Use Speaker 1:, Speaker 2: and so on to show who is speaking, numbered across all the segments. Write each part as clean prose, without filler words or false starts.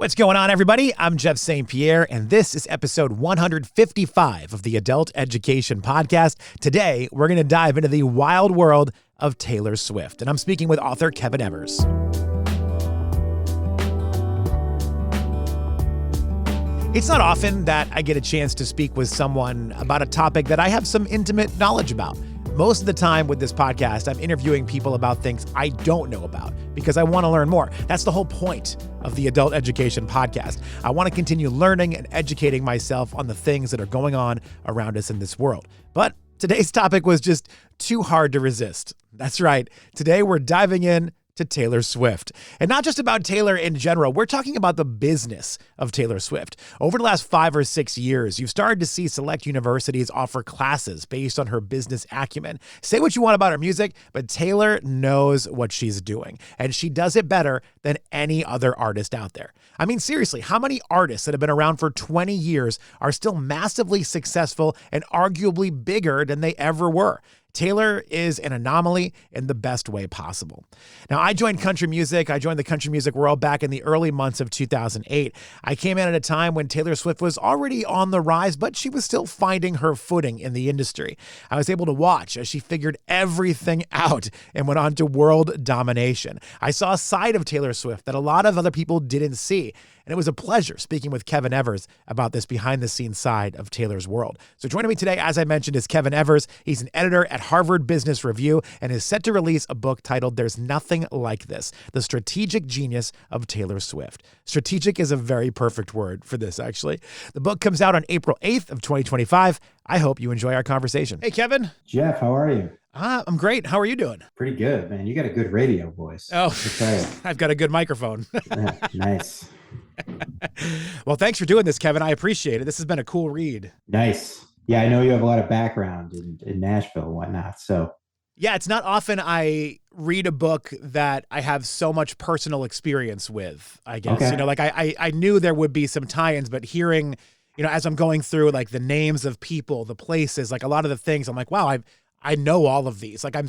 Speaker 1: What's going on, everybody? I'm Jeff St. Pierre, and this is episode 155 of the Adult Education Podcast. Today, we're going to dive into the wild world of Taylor Swift, and I'm speaking with author Kevin Evers. It's not often that I get a chance to speak with someone about a topic that I have some intimate knowledge about. Most of the time with this podcast, I'm interviewing people about things I don't know about because I want to learn more. That's the whole point of the Adult Education Podcast. I want to continue learning and educating myself on the things that are going on around us in this world. But today's topic was just too hard to resist. That's right. Today we're diving in to Taylor Swift. And not just about Taylor in general, we're talking about the business of Taylor Swift. Over the last 5 or 6 years, you've started to see select universities offer classes based on her business acumen. Say what you want about her music, but Taylor knows what she's doing, and she does it better than any other artist out there. I mean, seriously, how many artists that have been around for 20 years are still massively successful and arguably bigger than they ever were? Taylor is an anomaly in the best way possible. Now, I joined country music. I joined the country music world back in the early months of 2008. I came in at a time when Taylor Swift was already on the rise, but she was still finding her footing in the industry. I was able to watch as she figured everything out and went on to world domination. I saw a side of Taylor Swift that a lot of other people didn't see. And it was a pleasure speaking with Kevin Evers about this behind-the-scenes side of Taylor's world. So joining me today, as I mentioned, is Kevin Evers. He's an editor at Harvard Business Review and is set to release a book titled There's Nothing Like This, The Strategic Genius of Taylor Swift. Strategic is a very perfect word for this, actually. The book comes out on April 8th of 2025. I hope you enjoy our conversation. Hey, Kevin.
Speaker 2: Jeff, how are you?
Speaker 1: I'm great. How are you doing?
Speaker 2: Pretty good, man. You got a good radio voice.
Speaker 1: Oh, I've got a good microphone.
Speaker 2: Nice.
Speaker 1: Well, thanks for doing this, Kevin. I appreciate it. This has been a cool read.
Speaker 2: Nice. Yeah, I know you have a lot of background in Nashville and whatnot. So,
Speaker 1: yeah, it's not often I read a book that I have so much personal experience with, I guess.
Speaker 2: Okay.
Speaker 1: You know, like I knew there would be some tie-ins, but hearing, you know, as I'm going through like the names of people, the places, like a lot of the things, I'm like, wow, I know all of these. Like I'm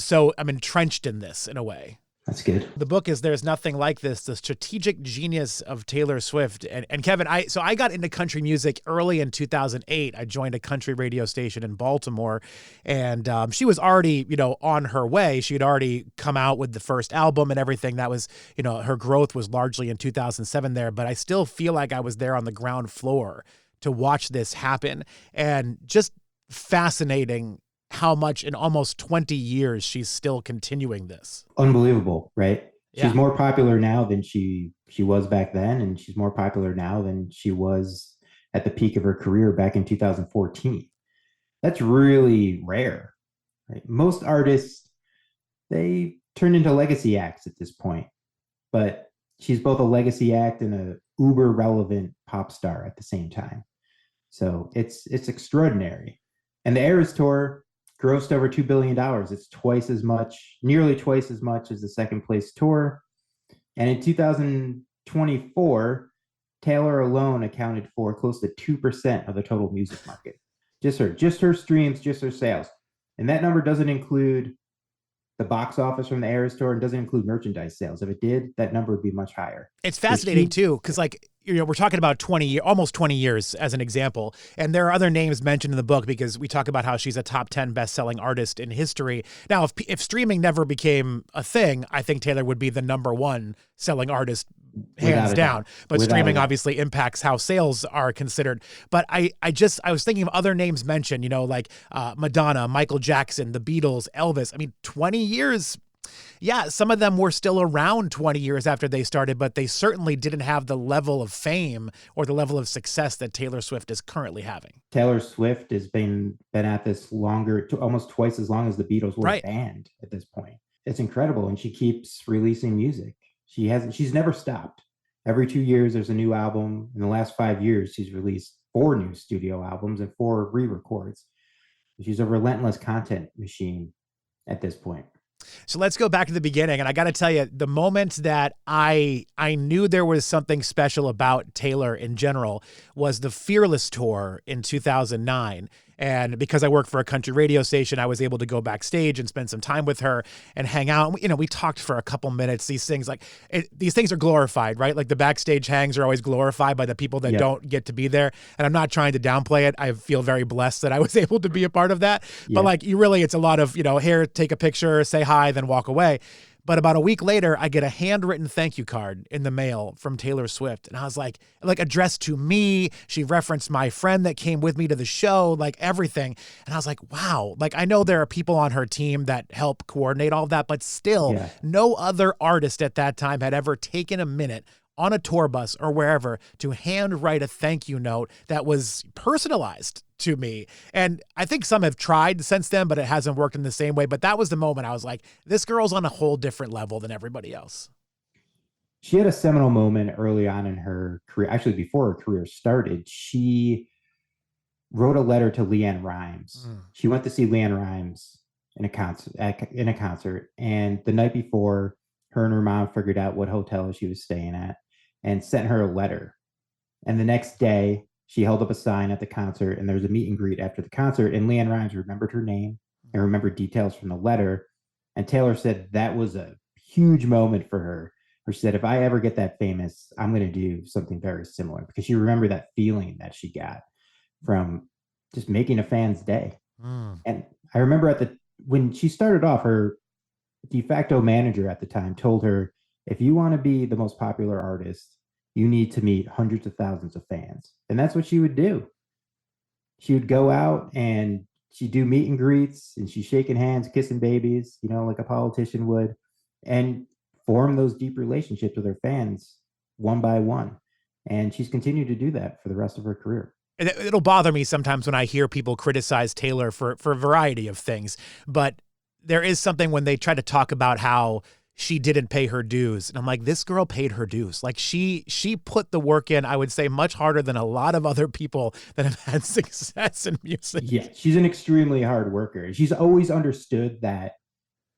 Speaker 1: entrenched in this in a way.
Speaker 2: That's good.
Speaker 1: The book is There's Nothing Like This, The Strategic Genius of Taylor Swift. And Kevin, I got into country music early in 2008. I joined a country radio station in Baltimore, and she was already, you know, on her way. She had already come out with the first album and everything. That was, you know, her growth was largely in 2007 there, but I still feel like I was there on the ground floor to watch this happen. And just fascinating how much in almost 20 years she's still continuing this.
Speaker 2: Unbelievable, right?
Speaker 1: Yeah.
Speaker 2: She's more popular now than she was back then, and she's more popular now than she was at the peak of her career back in 2014. That's really rare, right? Most artists, they turn into legacy acts at this point, but she's both a legacy act and a uber relevant pop star at the same time. So it's extraordinary. And the Eras Tour grossed over $2 billion. It's nearly twice as much as the second place tour. And in 2024, Taylor alone accounted for close to 2% of the total music market. Just her streams, just her sales. And that number doesn't include the box office from the Eras Tour and doesn't include merchandise sales. If it did, that number would be much higher.
Speaker 1: It's fascinating too, because like, you know, we're talking about almost 20 years as an example. And there are other names mentioned in the book because we talk about how she's a top 10 best-selling artist in history. Now, if streaming never became a thing, I think Taylor would be the number one selling artist hands down. But streaming obviously impacts how sales are considered. But I was thinking of other names mentioned, you know, like Madonna, Michael Jackson, the Beatles, Elvis. I mean, 20 years. Yeah, some of them were still around 20 years after they started, but they certainly didn't have the level of fame or the level of success that Taylor Swift is currently having.
Speaker 2: Taylor Swift has been at this longer, almost twice as long as the Beatles were a band at this point. It's incredible, and she keeps releasing music. She's never stopped. Every 2 years, there's a new album. In the last 5 years, she's released 4 new studio albums and 4 re-records. She's a relentless content machine at this point.
Speaker 1: So let's go back to the beginning. And I got to tell you, the moment that I knew there was something special about Taylor in general was the Fearless Tour in 2009. And because I work for a country radio station, I was able to go backstage and spend some time with her and hang out. And, we talked for a couple minutes. These things these things are glorified, right? Like the backstage hangs are always glorified by the people that don't get to be there. And I'm not trying to downplay it. I feel very blessed that I was able to be a part of that. But it's a lot of, here, take a picture, say hi, then walk away. But about a week later, I get a handwritten thank you card in the mail from Taylor Swift. And I was like addressed to me. She referenced my friend that came with me to the show, like everything. And I was like, wow, I know there are people on her team that help coordinate all of that, but still no other artist at that time had ever taken a minute on a tour bus or wherever to handwrite a thank you note that was personalized to me. And I think some have tried since then, but it hasn't worked in the same way. But that was the moment I was like, this girl's on a whole different level than everybody else.
Speaker 2: She had a seminal moment early on in her career. Actually, before her career started, she wrote a letter to LeAnn Rimes. She went to see LeAnn Rimes in a concert. And the night before, her and her mom figured out what hotel she was staying at and sent her a letter. And the next day, she held up a sign at the concert, and there was a meet and greet after the concert. And LeAnn Rimes remembered her name and remembered details from the letter. And Taylor said that was a huge moment for her. She said, if I ever get that famous, I'm going to do something very similar, because she remembered that feeling that she got from just making a fan's day. And I remember when she started off, her de facto manager at the time told her, if you want to be the most popular artist, you need to meet hundreds of thousands of fans. And that's what she would do. She would go out and she'd do meet and greets, and she's shaking hands, kissing babies, like a politician would, and form those deep relationships with her fans one by one. And she's continued to do that for the rest of her career.
Speaker 1: It'll bother me sometimes when I hear people criticize Taylor for a variety of things, but there is something when they try to talk about how she didn't pay her dues. And I'm like, this girl paid her dues. Like she put the work in, I would say, much harder than a lot of other people that have had success in music.
Speaker 2: Yeah, she's an extremely hard worker. She's always understood that,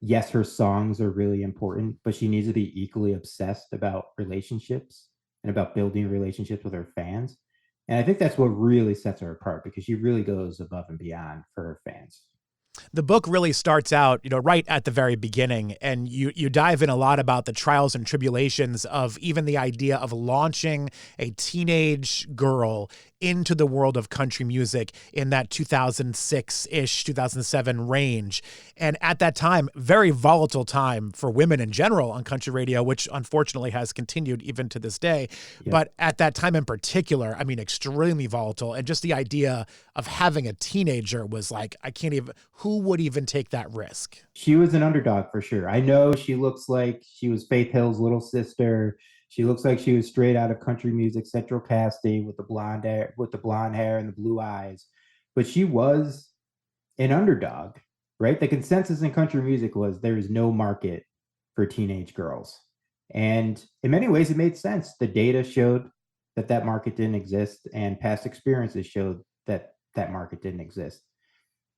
Speaker 2: yes, her songs are really important, but she needs to be equally obsessed about relationships and about building relationships with her fans. And I think that's what really sets her apart, because she really goes above and beyond for her fans.
Speaker 1: The book really starts out, right at the very beginning, and you dive in a lot about the trials and tribulations of even the idea of launching a teenage girl into the world of country music in that 2006-ish, 2007 range. And at that time, very volatile time for women in general on country radio, which unfortunately has continued even to this day. Yeah. But at that time in particular, extremely volatile. And just the idea of having a teenager was like, who would even take that risk?
Speaker 2: She was an underdog for sure. I know she looks like she was Faith Hill's little sister. She looks like she was straight out of country music central casting with the blonde hair and the blue eyes. But she was an underdog, right? The consensus in country music was there is no market for teenage girls. And in many ways, it made sense. The data showed that market didn't exist, and past experiences showed that market didn't exist.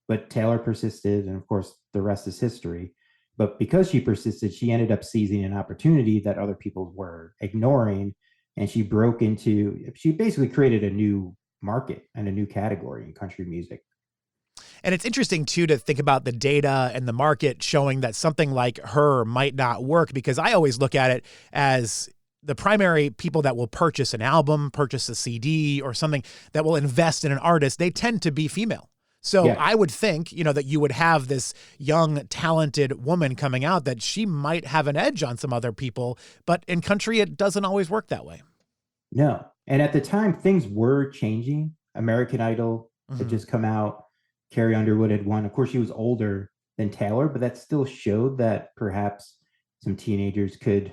Speaker 2: But Taylor persisted, and of course, the rest is history. But because she persisted, she ended up seizing an opportunity that other people were ignoring. And she basically created a new market and a new category in country music.
Speaker 1: And it's interesting, too, to think about the data and the market showing that something like her might not work, because I always look at it as the primary people that will purchase an album, purchase a CD or something that will invest in an artist, they tend to be female. So yeah. I would think, that you would have this young, talented woman coming out, that she might have an edge on some other people. But in country, it doesn't always work that way.
Speaker 2: No. And at the time, things were changing. American Idol had just come out. Carrie Underwood had won. Of course, she was older than Taylor, but that still showed that perhaps some teenagers could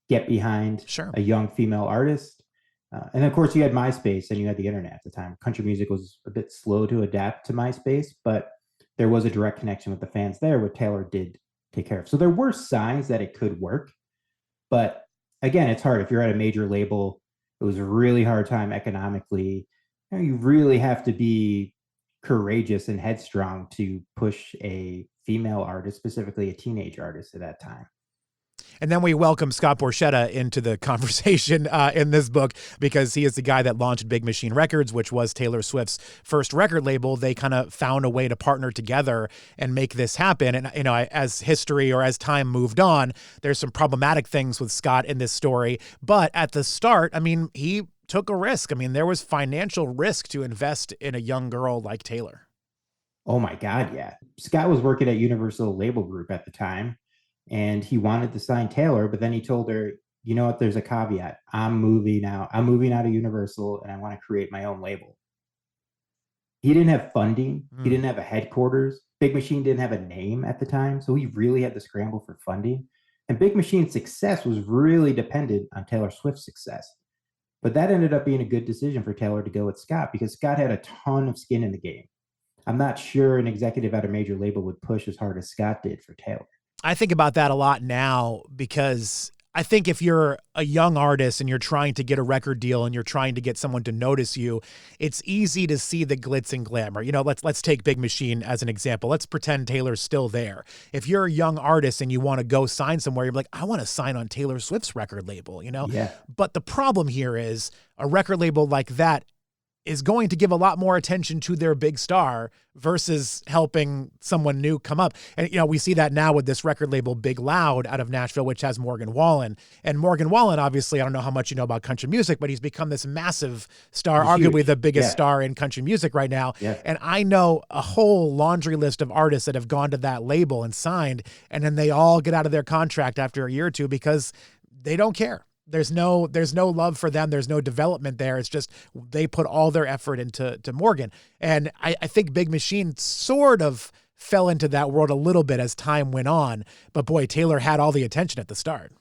Speaker 2: get behind a young female artist. And of course, you had MySpace and you had the internet at the time. Country music was a bit slow to adapt to MySpace, but there was a direct connection with the fans there, what Taylor did take care of. So there were signs that it could work. But again, it's hard. If you're at a major label, it was a really hard time economically. You really have to be courageous and headstrong to push a female artist, specifically a teenage artist at that time.
Speaker 1: And then we welcome Scott Borchetta into the conversation in this book because he is the guy that launched Big Machine Records, which was Taylor Swift's first record label. They kind of found a way to partner together and make this happen. And, you know, as history or as time moved on, there's some problematic things with Scott in this story. But at the start, I mean, he took a risk. I mean, there was financial risk to invest in a young girl like Taylor.
Speaker 2: Oh my God, yeah. Scott was working at Universal Label Group at the time, and he wanted to sign Taylor, but then he told her, you know what, there's a caveat. I'm moving out of Universal, and I want to create my own label. He didn't have funding. He didn't have a headquarters. Big Machine didn't have a name at the time, so he really had to scramble for funding. And Big Machine's success was really dependent on Taylor Swift's success. But that ended up being a good decision for Taylor to go with Scott because Scott had a ton of skin in the game. I'm not sure an executive at a major label would push as hard as Scott did for Taylor.
Speaker 1: I think about that a lot now because I think if you're a young artist and you're trying to get a record deal and you're trying to get someone to notice you, it's easy to see the glitz and glamour. You know, let's take Big Machine as an example. Let's pretend Taylor's still there. If you're a young artist and you want to go sign somewhere, you're like, I want to sign on Taylor Swift's record label, you know?
Speaker 2: Yeah.
Speaker 1: But the problem here is a record label like that is going to give a lot more attention to their big star versus helping someone new come up. And, you know, we see that now with this record label, Big Loud out of Nashville, which has Morgan Wallen. And Morgan Wallen, obviously, I don't know how much you know about country music, but he's become this massive star, arguably the biggest star in country music right now.
Speaker 2: Yeah.
Speaker 1: And I know a whole laundry list of artists that have gone to that label and signed, and then they all get out of their contract after a year or two because they don't care. There's no love for them. There's no development there. It's just they put all their effort into Morgan. And I think Big Machine sort of fell into that world a little bit as time went on. But boy, Taylor had all the attention at the start.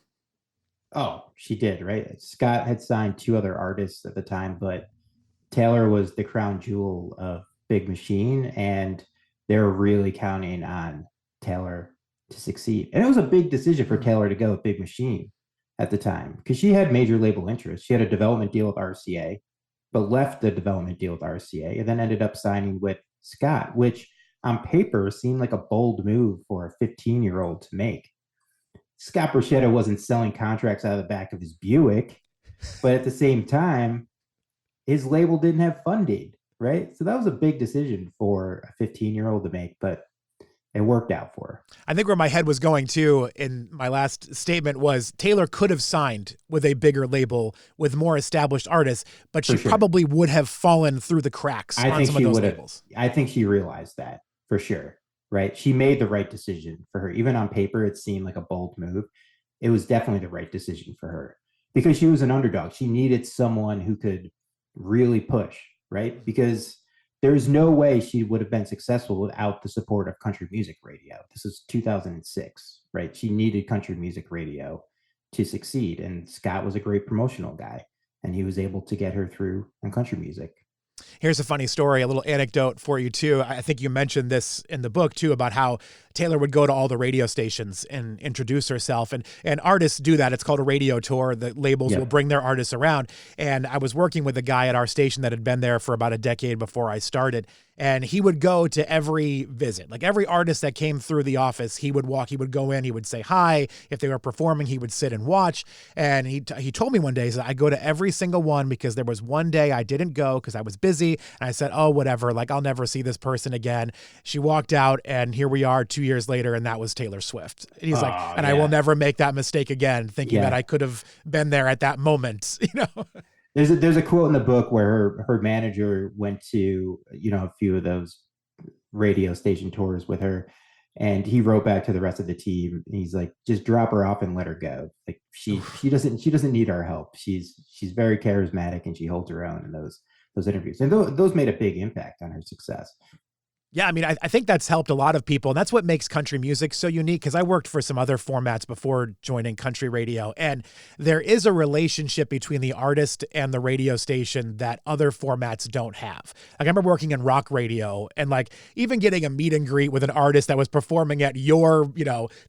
Speaker 2: Oh, she did, right? Scott had signed 2 other artists at the time, but Taylor was the crown jewel of Big Machine, and they were really counting on Taylor to succeed. And it was a big decision for Taylor to go with Big Machine at the time because she had major label interests. She had a development deal with RCA, but left the development deal with RCA and then ended up signing with Scott, which on paper seemed like a bold move for a 15-year-old to make. Scott Borchetta wasn't selling contracts out of the back of his Buick, but at the same time, his label didn't have funding, right? So that was a big decision for a 15-year-old to make, but it worked out for her.
Speaker 1: I think where my head was going to in my last statement was Taylor could have signed with a bigger label with more established artists, but she probably would have fallen through the cracks on some of those labels.
Speaker 2: I think she realized that for sure, right? She made the right decision for her. Even on paper, it seemed like a bold move. It was definitely the right decision for her because she was an underdog. She needed someone who could really push, right? Because there's no way she would have been successful without the support of country music radio. This is 2006, right? She needed country music radio to succeed. And Scott was a great promotional guy, and he was able to get her through on country music.
Speaker 1: Here's a funny story, a little anecdote for you too. I think you mentioned this in the book too, about how Taylor would go to all the radio stations and introduce herself. And artists do that. It's called a radio tour. The labels will bring their artists around. And I was working with a guy at our station that had been there for about a decade before I started. And he would go to every visit, like every artist that came through the office, he would go in, he would say hi. If they were performing, he would sit and watch. And he told me one day, he said, I go to every single one because there was one day I didn't go because I was busy. And I said, oh, whatever, like I'll never see this person again. She walked out and here we are 2 years later, and that was Taylor Swift. And he's I will never make that mistake again, thinking that I could have been there at that moment, you know?
Speaker 2: There's a quote in the book where her manager went to, a few of those radio station tours with her, and he wrote back to the rest of the team. And he's like, just drop her off and let her go. Like she doesn't need our help. She's very charismatic and she holds her own in those interviews. And those made a big impact on her success.
Speaker 1: Yeah, I mean, I think that's helped a lot of people. And that's what makes country music so unique, because I worked for some other formats before joining country radio. And there is a relationship between the artist and the radio station that other formats don't have. Like I remember working in rock radio and like even getting a meet and greet with an artist that was performing at your,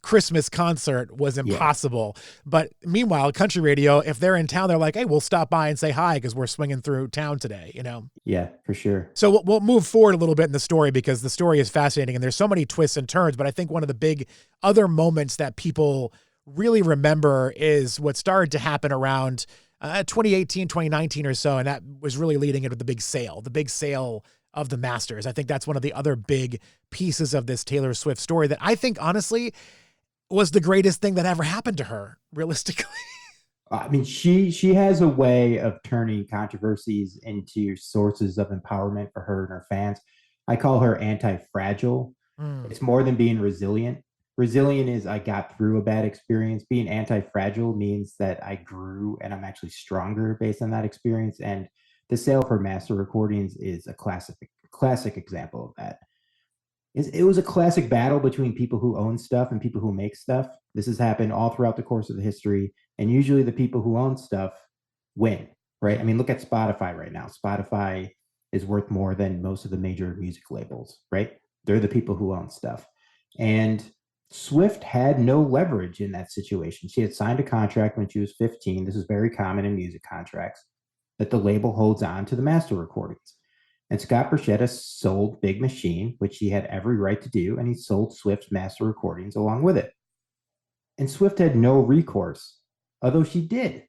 Speaker 1: Christmas concert was impossible. Yeah. But meanwhile, country radio, if they're in town, they're like, hey, we'll stop by and say hi because we're swinging through town today,
Speaker 2: Yeah, for sure.
Speaker 1: So we'll move forward a little bit in the story because the story is fascinating and there's so many twists and turns. But I think one of the big other moments that people really remember is what started to happen around 2018, 2019 or so. And that was really leading into the big sale of the Masters. I think that's one of the other big pieces of this Taylor Swift story that I think honestly was the greatest thing that ever happened to her, realistically.
Speaker 2: I mean, she has a way of turning controversies into sources of empowerment for her and her fans. I call her anti-fragile. It's more than being resilient. Resilient is I got through a bad experience. Being anti-fragile means that I grew and I'm actually stronger based on that experience. And the sale for master recordings is a classic example of that. It was a classic battle between people who own stuff and people who make stuff. This has happened all throughout the course of the history. And usually the people who own stuff win, right? I mean, look at Spotify right now. Spotify is worth more than most of the major music labels, right? They're the people who own stuff. And Swift had no leverage in that situation. She had signed a contract when she was 15. This is very common in music contracts, that the label holds on to the master recordings. And Scott Borchetta sold Big Machine, which he had every right to do, and he sold Swift's master recordings along with it. And Swift had no recourse, although she did,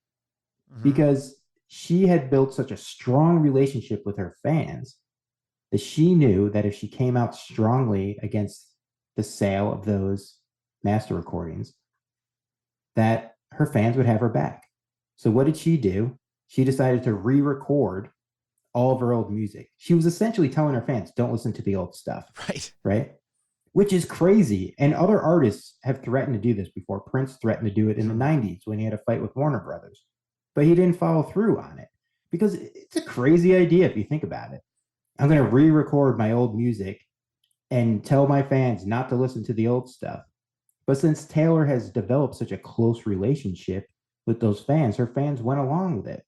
Speaker 2: because she had built such a strong relationship with her fans that she knew that if she came out strongly against the sale of those master recordings, that her fans would have her back. So what did she do? She decided to re-record all of her old music. She was essentially telling her fans, don't listen to the old stuff. Right? Which is crazy. And other artists have threatened to do this before. Prince threatened to do it in the 90s when he had a fight with Warner Brothers. But he didn't follow through on it because it's a crazy idea if you think about it. I'm going to re-record my old music and tell my fans not to listen to the old stuff. But since Taylor has developed such a close relationship with those fans, her fans went along with it.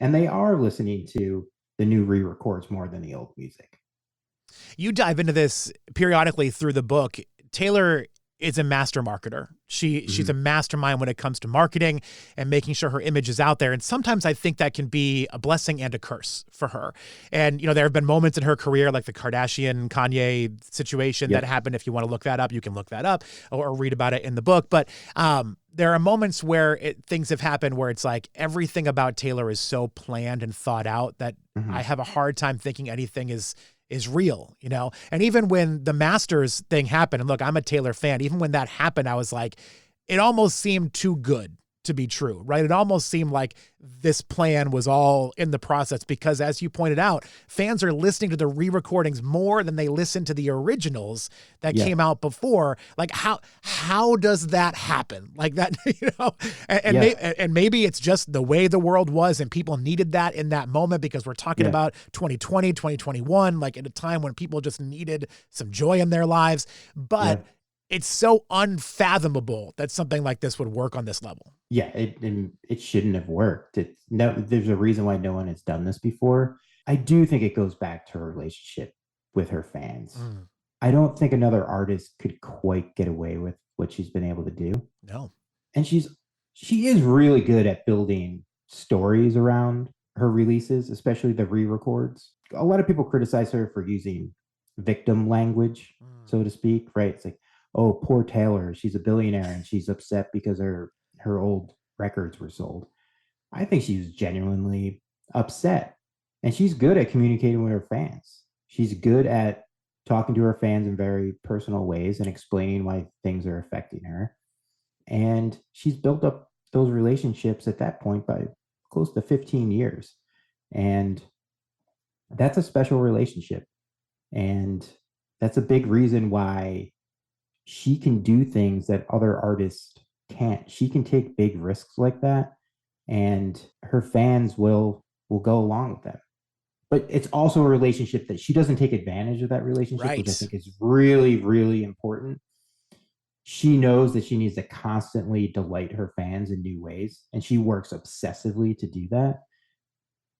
Speaker 2: And they are listening to the new re-records more than the old music.
Speaker 1: You dive into this periodically through the book. Taylor is a master marketer. She's a mastermind when it comes to marketing and making sure her image is out there. And sometimes I think that can be a blessing and a curse for her. And, there have been moments in her career, like the Kardashian Kanye situation that happened. If you want to look that up, you can look that up or read about it in the book. But there are moments where things have happened where it's like everything about Taylor is so planned and thought out that I have a hard time thinking anything is real, And even when the Masters thing happened, and look, I'm a Taylor fan, even when that happened, I was like, it almost seemed too good to be true, right? It almost seemed like this plan was all in the process because, as you pointed out, fans are listening to the re-recordings more than they listen to the originals that came out before. Like, how does that happen? Like that, and maybe it's just the way the world was and people needed that in that moment because we're talking about 2020, 2021, like at a time when people just needed some joy in their lives. But it's so unfathomable that something like this would work on this level.
Speaker 2: Yeah, it shouldn't have worked. There's a reason why no one has done this before. I do think it goes back to her relationship with her fans. I don't think another artist could quite get away with what she's been able to do.
Speaker 1: No.
Speaker 2: And she is really good at building stories around her releases, especially the re-records. A lot of people criticize her for using victim language, so to speak, right? It's like, oh, poor Taylor, she's a billionaire and she's upset because her old records were sold. I think she's genuinely upset. And she's good at communicating with her fans. She's good at talking to her fans in very personal ways and explaining why things are affecting her. And she's built up those relationships at that point by close to 15 years. And that's a special relationship. And that's a big reason why she can do things that other artists can't. She can take big risks like that, and her fans will go along with them. But it's also a relationship that she doesn't take advantage of that relationship, which I think is really, really important. She knows that she needs to constantly delight her fans in new ways, and she works obsessively to do that.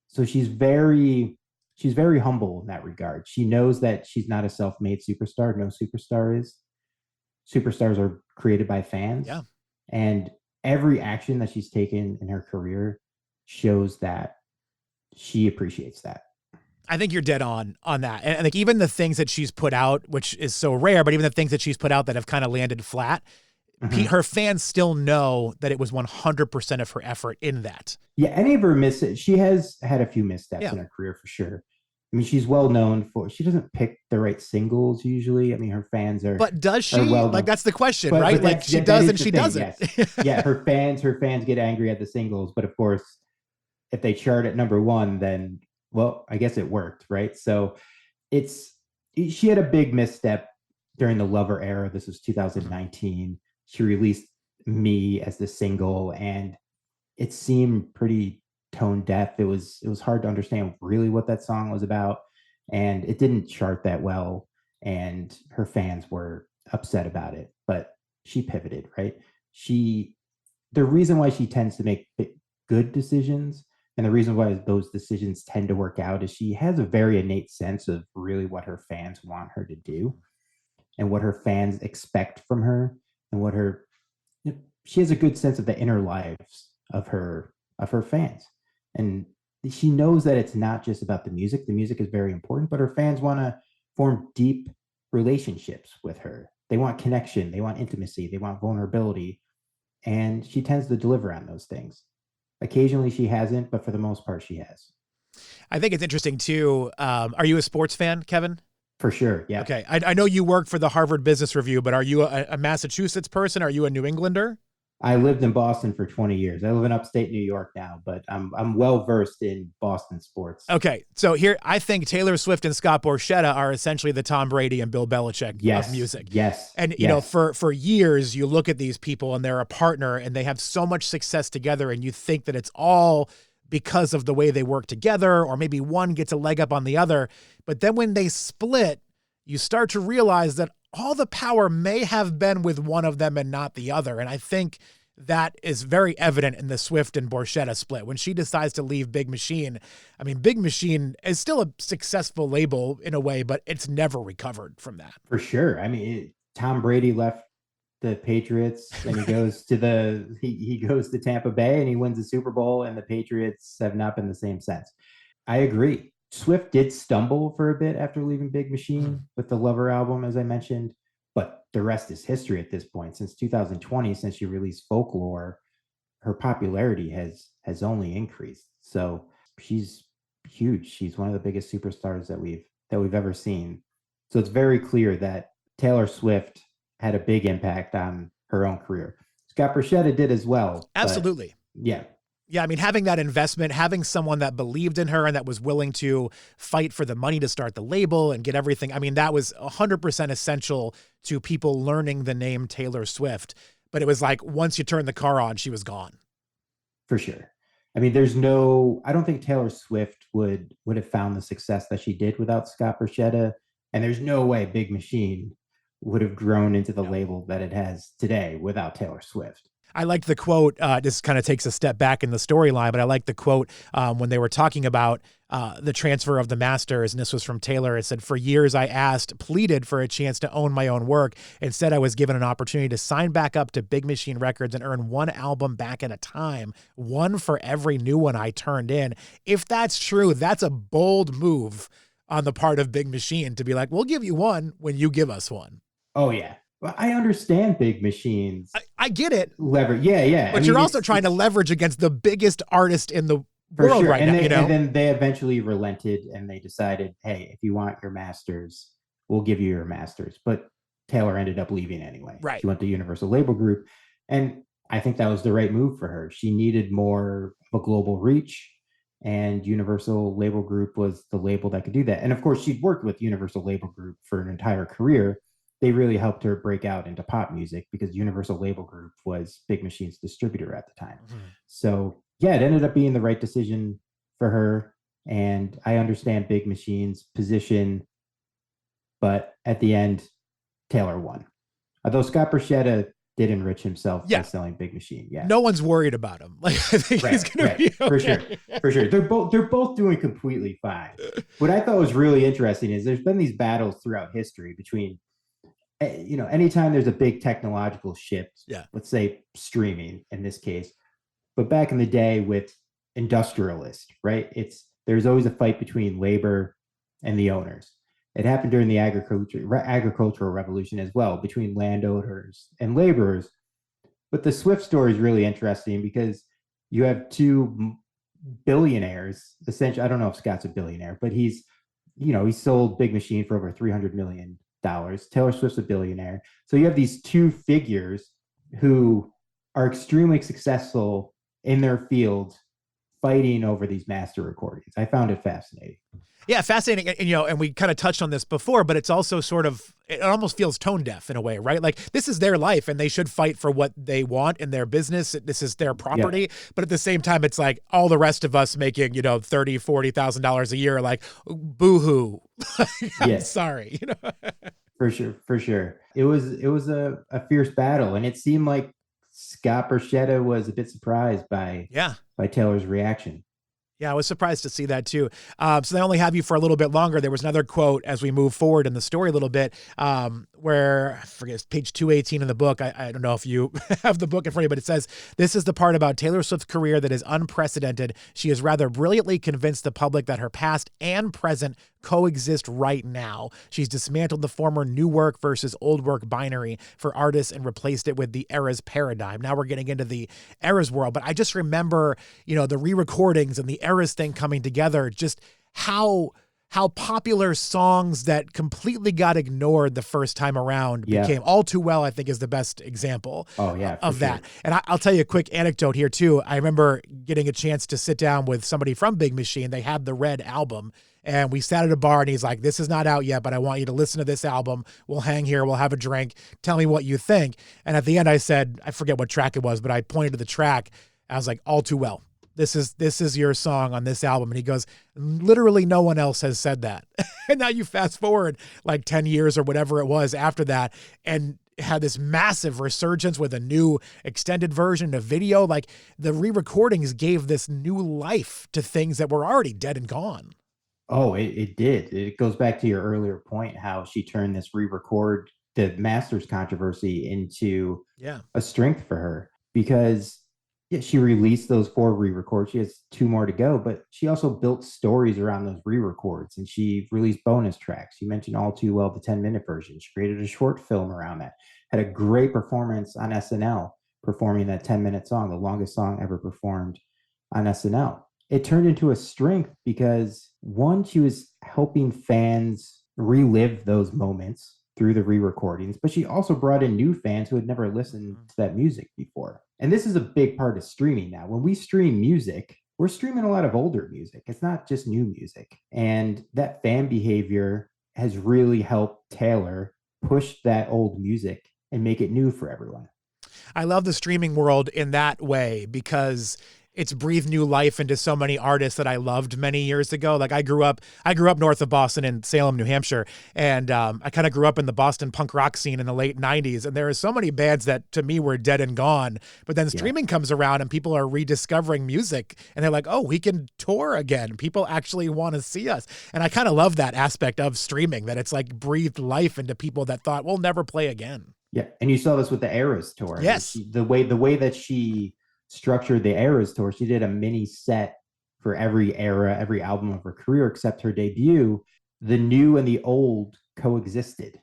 Speaker 2: So she's very humble in that regard. She knows that she's not a self-made superstar. No superstar is. Superstars are created by fans.
Speaker 1: Yeah.
Speaker 2: And every action that she's taken in her career shows that she appreciates that.
Speaker 1: I think you're dead on that. And like even the things that she's put out, which is so rare, but even the things that she's put out that have kind of landed flat,
Speaker 2: Mhm.
Speaker 1: her fans still know that it was 100% of her effort in that.
Speaker 2: Yeah, any of her misses, she has had a few missteps
Speaker 1: Yeah.
Speaker 2: in her career for sure. I mean, she's well known for she doesn't pick the right singles usually. I mean, her fans
Speaker 1: But does
Speaker 2: are
Speaker 1: she?
Speaker 2: well
Speaker 1: Like,
Speaker 2: known.
Speaker 1: that's the question,
Speaker 2: But
Speaker 1: right? Like,
Speaker 2: that's
Speaker 1: she
Speaker 2: that
Speaker 1: does
Speaker 2: is
Speaker 1: and
Speaker 2: the
Speaker 1: she
Speaker 2: thing.
Speaker 1: doesn't.
Speaker 2: Yes, yeah, her fans get angry at the singles, but of course, if they chart at number one, then well, I guess it worked, right? So it's she had a big misstep during the Lover era. This was
Speaker 1: Mhm.
Speaker 2: 2019. She released Me as the single, and it seemed pretty tone deaf. It was hard to understand really what that song was about, and it didn't chart that well. And her fans were upset about it, but she pivoted, right? She the reason why she tends to make good decisions and the reason why those decisions tend to work out is she has a very innate sense of really what her fans want her to do and what her fans expect from her and what her she has a good sense of the inner lives of her fans, and she knows that it's not just about the music. The music is very important, but her fans want to form deep relationships with her. They want connection, they want intimacy, they want vulnerability, and she tends to deliver on those things. Occasionally she hasn't, but for the most part she has.
Speaker 1: I think it's interesting too. Are you a sports fan, Kevin?
Speaker 2: For sure. Yeah.
Speaker 1: Okay. I know you work for the Harvard Business Review, but are you a Massachusetts person? Are you a New Englander?
Speaker 2: I lived in Boston for 20 years. I live in upstate New York now, but I'm well versed in Boston sports.
Speaker 1: Okay, so here I think Taylor Swift and Scott Borchetta are essentially the Tom Brady and Bill Belichick of
Speaker 2: Yes,
Speaker 1: music.
Speaker 2: yes,
Speaker 1: And
Speaker 2: yes.
Speaker 1: for years you look at these people and they're a partner and they have so much success together and you think that it's all because of the way they work together or maybe one gets a leg up on the other. But then when they split, you start to realize that all the power may have been with one of them and not the other. And I think that is very evident in the Swift and Borchetta split. When she decides to leave Big Machine, I mean, Big Machine is still a successful label in a way, but it's never recovered from that.
Speaker 2: For sure. I mean, Tom Brady left the Patriots and he goes to Tampa Bay and he wins the Super Bowl, and the Patriots have not been the same since. I agree. Swift did stumble for a bit after leaving Big Machine with the Lover album, as I mentioned, but the rest is history at this point. Since 2020, since she released Folklore, her popularity has only increased. So she's huge. She's one of the biggest superstars that we've ever seen. So it's very clear that Taylor Swift had a big impact on her own career. Scott Borchetta did as well.
Speaker 1: Absolutely.
Speaker 2: Yeah.
Speaker 1: Yeah, I mean, having that investment, having someone that believed in her and that was willing to fight for the money to start the label and get everything. I mean, that was 100% essential to people learning the name Taylor Swift. But it was like once you turn the car on, she was gone.
Speaker 2: For sure. I mean, I don't think Taylor Swift would have found the success that she did without Scott Borchetta. And there's no way Big Machine would have grown into the label that it has today without Taylor Swift.
Speaker 1: I liked the quote. This kind of takes a step back in the storyline, but I like the quote when they were talking about the transfer of the masters. And this was from Taylor. It said, "For years, I pleaded for a chance to own my own work. Instead, I was given an opportunity to sign back up to Big Machine Records and earn one album back at a time, one for every new one I turned in." If that's true, that's a bold move on the part of Big Machine to be like, we'll give you one when you give us one.
Speaker 2: Oh, yeah. Well, I understand Big Machines.
Speaker 1: I get it.
Speaker 2: Leverage. Yeah, yeah.
Speaker 1: But you're also trying to leverage against the biggest artist in the world
Speaker 2: sure.
Speaker 1: right
Speaker 2: And
Speaker 1: now.
Speaker 2: And then they eventually relented and they decided, hey, if you want your masters, we'll give you your masters. But Taylor ended up leaving anyway.
Speaker 1: Right.
Speaker 2: She went to Universal Label Group. And I think that was the right move for her. She needed more of a global reach. And Universal Label Group was the label that could do that. And of course, she'd worked with Universal Label Group for an entire career. They really helped her break out into pop music because Universal Label Group was Big Machine's distributor at the time. Mm-hmm. So yeah, it ended up being the right decision for her. And I understand Big Machine's position, but at the end, Taylor won. Although Scott Borchetta did enrich himself by selling Big Machine. Yeah.
Speaker 1: No one's worried about him. Like, I think he's going to be okay.
Speaker 2: For sure. They're both doing completely fine. What I thought was really interesting is there's been these battles throughout history between, anytime there's a big technological shift, let's say streaming in this case, but back in the day with industrialists, right? There's always a fight between labor and the owners. It happened during the agricultural revolution as well, between landowners and laborers. But the Swift story is really interesting because you have two billionaires, essentially. I don't know if Scott's a billionaire, but he sold Big Machine for over $300 million. Taylor Swift's a billionaire. So you have these two figures who are extremely successful in their fields fighting over these master recordings. I found it fascinating.
Speaker 1: Yeah, fascinating. And we kind of touched on this before, but it's also it almost feels tone deaf in a way, right? Like this is their life and they should fight for what they want in their business. This is their property. Yeah. But at the same time, it's like all the rest of us making, $30,000, $40,000 a year, like boo-hoo.
Speaker 2: Yes.
Speaker 1: Sorry.
Speaker 2: For sure. It was a fierce battle. And it seemed like Scott Borchetta was a bit surprised by Taylor's reaction.
Speaker 1: Yeah, I was surprised to see that too. So they only have you for a little bit longer. There was another quote as we move forward in the story a little bit where, I forget, it's page 218 in the book. I don't know if you have the book in front of you, but it says, "This is the part about Taylor Swift's career that is unprecedented. She has rather brilliantly convinced the public that her past and present coexist right now. She's dismantled the former new work versus old work binary for artists and replaced it with the era's paradigm." Now we're getting into the era's world, but I just remember, the re-recordings and the eras thing coming together, just how popular songs that completely got ignored the first time around became. All Too Well, I think, is the best example of that. Sure. And I'll tell you a quick anecdote here too. I remember getting a chance to sit down with somebody from Big Machine. They had the Red album. And we sat at a bar and he's like, "This is not out yet, but I want you to listen to this album. We'll hang here. We'll have a drink. Tell me what you think." And at the end I said, I forget what track it was, but I pointed to the track. I was like, "All Too Well. This is your song on this album." And he goes, "Literally no one else has said that." And now you fast forward like 10 years or whatever it was after that and had this massive resurgence with a new extended version of video. Like the re-recordings gave this new life to things that were already dead and gone.
Speaker 2: Oh, it did. It goes back to your earlier point, how she turned this re-record, the Masters controversy, into a strength for her, because she released those 4 re-records. She has 2 more to go, but she also built stories around those re-records, and she released bonus tracks. You mentioned All Too Well, the 10-minute version. She created a short film around that. Had a great performance on SNL, performing that 10-minute song, the longest song ever performed on SNL. It turned into a strength because, one, she was helping fans relive those moments through the re-recordings, but she also brought in new fans who had never listened to that music before. And this is a big part of streaming now. When we stream music, we're streaming a lot of older music. It's not just new music. And that fan behavior has really helped Taylor push that old music and make it new for everyone.
Speaker 1: I love the streaming world in that way because it's breathed new life into so many artists that I loved many years ago. Like I grew up north of Boston in Salem, New Hampshire. And I kind of grew up in the Boston punk rock scene in the late 90s. And there are so many bands that to me were dead and gone. But then streaming comes around and people are rediscovering music and they're like, "Oh, we can tour again. People actually want to see us." And I kind of love that aspect of streaming, that it's like breathed life into people that thought we'll never play again.
Speaker 2: Yeah. And you saw this with the Eras tour.
Speaker 1: Yes.
Speaker 2: The way that she structured the Eras tour, she did a mini set for every era, every album of her career except her debut. The new and the old coexisted,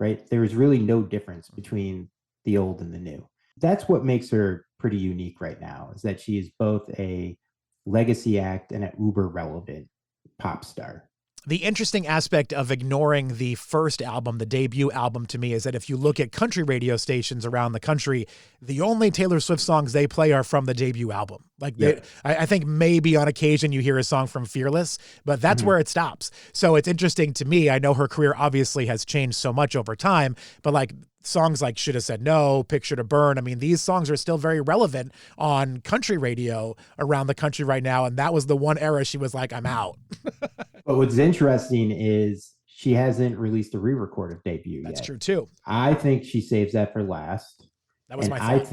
Speaker 2: right? There was really no difference between the old and the new. That's what makes her pretty unique right now, is that she is both a legacy act and an uber relevant pop star.
Speaker 1: The interesting aspect of ignoring the first album, the debut album, to me is that if you look at country radio stations around the country, the only Taylor Swift songs they play are from the debut album. Like I think maybe on occasion you hear a song from Fearless, but that's where it stops. So it's interesting to me. I know her career obviously has changed so much over time, but like songs like Should Have Said No, Picture to Burn, I mean, these songs are still very relevant on country radio around the country right now. And that was the one era she was like, "I'm out."
Speaker 2: But what's interesting is she hasn't released a re-record of Debut
Speaker 1: That's
Speaker 2: yet.
Speaker 1: true too.
Speaker 2: I think she saves that for last.
Speaker 1: That was my thought.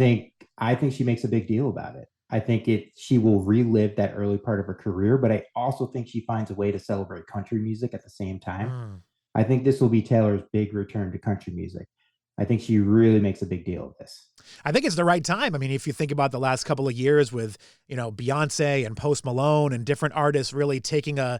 Speaker 2: I think she makes a big deal about it. I think she will relive that early part of her career, but I also think she finds a way to celebrate country music at the same time. I think this will be Taylor's big return to country music. I think she really makes a big deal of this.
Speaker 1: I think it's the right time. I mean, if you think about the last couple of years with, Beyonce and Post Malone and different artists really taking a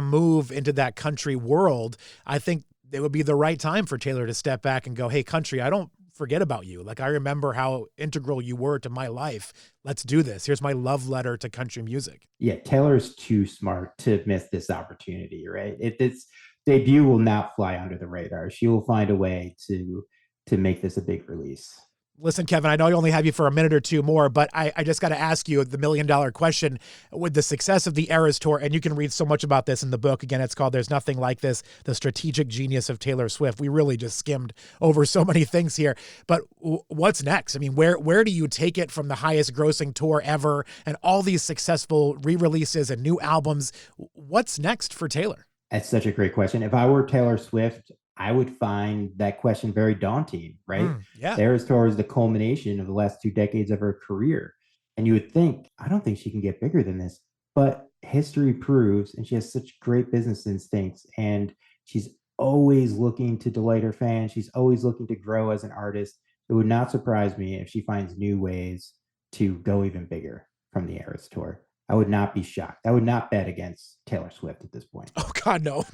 Speaker 1: move into that country world, I think it would be the right time for Taylor to step back and go, "Hey, country, I don't forget about you. Like, I remember how integral you were to my life. Let's do this. Here's my love letter to country music.
Speaker 2: Yeah, Taylor's too smart to miss this opportunity, right? Its debut will not fly under the radar. She will find a way to make this a big release.
Speaker 1: Listen, Kevin, I know I only have you for a minute or two more, but I just got to ask you the $1 million question. With the success of the Eras Tour, and you can read so much about this in the book. Again, it's called There's Nothing Like This, The Strategic Genius of Taylor Swift. We really just skimmed over so many things here. But what's next? I mean, where do you take it from the highest grossing tour ever and all these successful re-releases and new albums? What's next for Taylor?
Speaker 2: That's such a great question. If I were Taylor Swift, I would find that question very daunting, right?
Speaker 1: Yeah.
Speaker 2: The Eras Tour is the culmination of the last 2 decades of her career. And you would think, I don't think she can get bigger than this. But history proves, and she has such great business instincts, and she's always looking to delight her fans. She's always looking to grow as an artist. It would not surprise me if she finds new ways to go even bigger from the Eras Tour. I would not be shocked. I would not bet against Taylor Swift at this point.
Speaker 1: Oh God, no!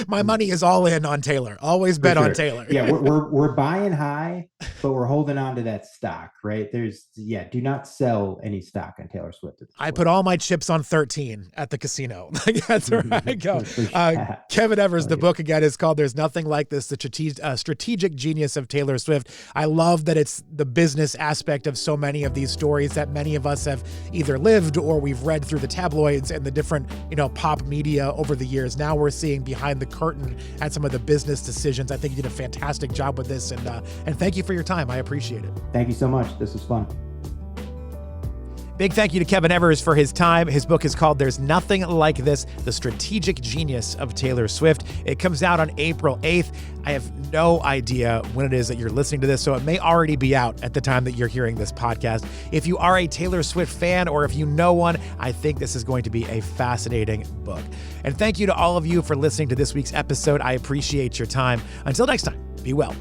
Speaker 1: My money is all in on Taylor. Always bet on Taylor.
Speaker 2: Yeah, we're buying high, but we're holding on to that stock, right? Do not sell any stock on Taylor Swift.
Speaker 1: I put all my chips on 13 at the casino. That's where I go. Kevin Evers, the book again is called There's Nothing Like This, The Strategic Genius of Taylor Swift. I love that it's the business aspect of so many of these stories that many of us have either lived or we've read through the tabloids and the different, pop media over the years. Now we're seeing behind the curtain at some of the business decisions. I think you did a fantastic job with this, and thank you for your time. I appreciate it.
Speaker 2: Thank you so much. This was fun.
Speaker 1: Big thank you to Kevin Evers for his time. His book is called There's Nothing Like This, The Strategic Genius of Taylor Swift. It comes out on April 8th. I have no idea when it is that you're listening to this, so it may already be out at the time that you're hearing this podcast. If you are a Taylor Swift fan or if you know one, I think this is going to be a fascinating book. And thank you to all of you for listening to this week's episode. I appreciate your time. Until next time, be well.